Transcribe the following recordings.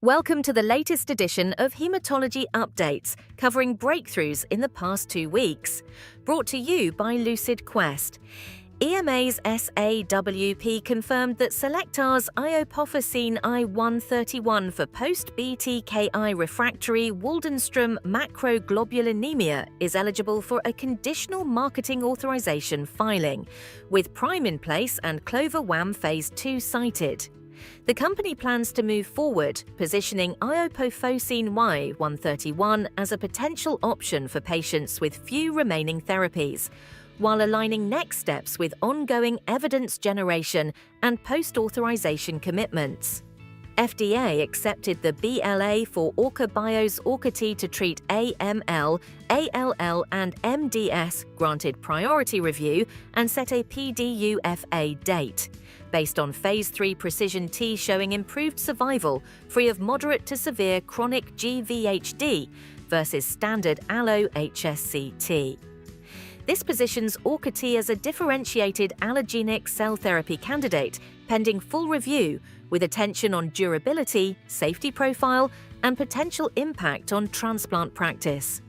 Welcome to the latest edition of Hematology Updates, covering breakthroughs in the past 2 weeks. Brought to you by Lucid Quest. EMA's SAWP confirmed that Cellectar's Iopofosine I-131 for post-BTKI refractory Waldenstrom macroglobulinemia is eligible for a conditional marketing authorization filing, with PRIME in place and CLOVER-WaM Phase 2 cited. The company plans to move forward, positioning Iopofosine Y-131 as a potential option for patients with few remaining therapies, while aligning next steps with ongoing evidence generation and post-authorization commitments. FDA accepted the BLA for Orca-Bio's Orca-T to treat AML, ALL, and MDS, granted priority review, and set a PDUFA date, based on Phase 3 Precision-T showing improved survival free of moderate to severe chronic GVHD versus standard allo-HSCT. This positions Orca-T as a differentiated allogeneic cell therapy candidate, pending full review, with attention on durability, safety profile, and potential impact on transplant practice.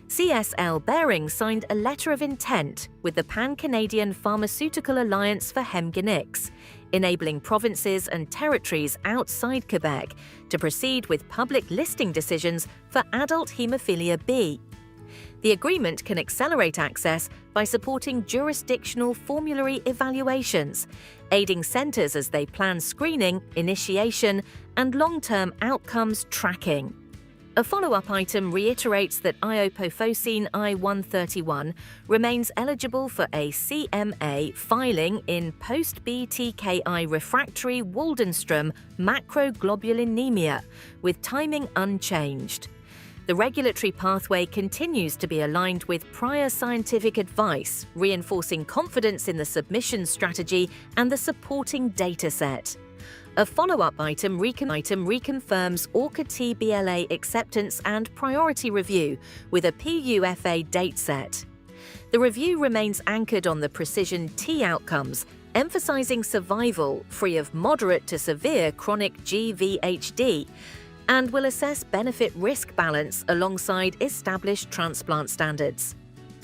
CSL Behring signed a letter of intent with the Pan-Canadian Pharmaceutical Alliance for Hemgenix, enabling provinces and territories outside Quebec to proceed with public listing decisions for adult hemophilia B. The agreement can accelerate access by supporting jurisdictional formulary evaluations, aiding centres as they plan screening, initiation, and long-term outcomes tracking. A follow-up item reiterates that Iopofosine I-131 remains eligible for a CMA filing in post-BTKI refractory Waldenstrom macroglobulinemia, with timing unchanged. The regulatory pathway continues to be aligned with prior scientific advice, reinforcing confidence in the submission strategy and the supporting dataset. A follow-up item reconfirms Orca-T BLA acceptance and priority review with a PUFA date set. The review remains anchored on the Precision-T outcomes, emphasizing survival free of moderate to severe chronic GVHD, and will assess benefit-risk balance alongside established transplant standards.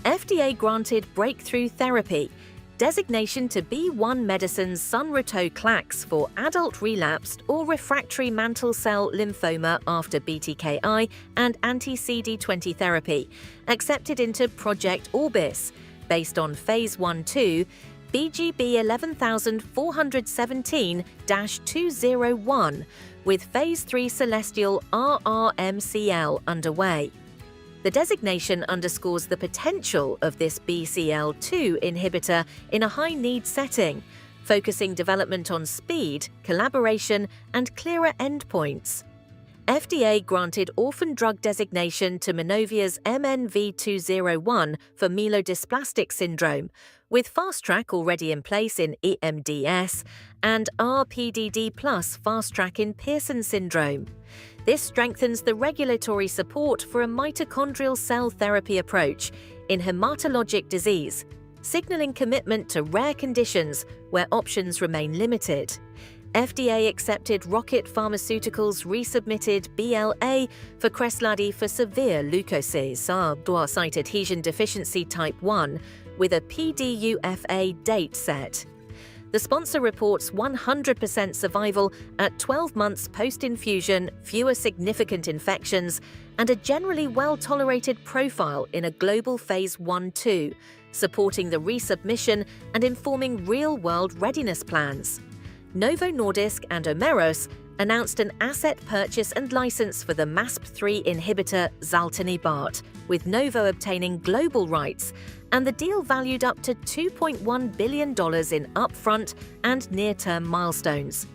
FDA granted breakthrough therapy designation to B1 Medicine's sonrotoclax for adult relapsed or refractory mantle cell lymphoma after BTKI and anti-CD20 therapy, accepted into Project Orbis, based on Phase 1-2, BGB 11417-201, with Phase 3 Celestial RRMCL underway. The designation underscores the potential of this BCL2 inhibitor in a high-need setting, focusing development on speed, collaboration, and clearer endpoints. FDA granted orphan drug designation to Minovia's MNV201 for myelodysplastic syndrome, with Fast Track already in place in EMDS and RPDD Plus Fast Track in Pearson syndrome. This strengthens the regulatory support for a mitochondrial cell therapy approach in hematologic disease, signaling commitment to rare conditions where options remain limited. FDA accepted Rocket Pharmaceuticals' resubmitted BLA for Kresladi for severe leukocyte adhesion deficiency type 1, with a PDUFA date set. The sponsor reports 100% survival at 12 months post-infusion, fewer significant infections, and a generally well-tolerated profile in a global Phase 1-2, supporting the resubmission and informing real-world readiness plans. Novo Nordisk and Omeros announced an asset purchase and license for the MASP-3 inhibitor zaltenibart, with Novo obtaining global rights, and the deal valued up to $2.1 billion in upfront and near-term milestones,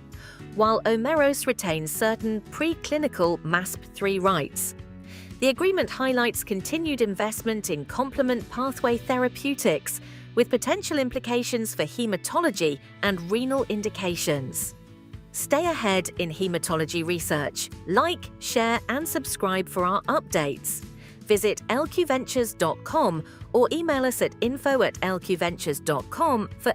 while Omeros retains certain preclinical MASP-3 rights. The agreement highlights continued investment in complement pathway therapeutics, with potential implications for hematology and renal indications. Stay ahead in hematology research. Like, share, and subscribe for our updates. Visit lqventures.com or email us at info@lqventures.com for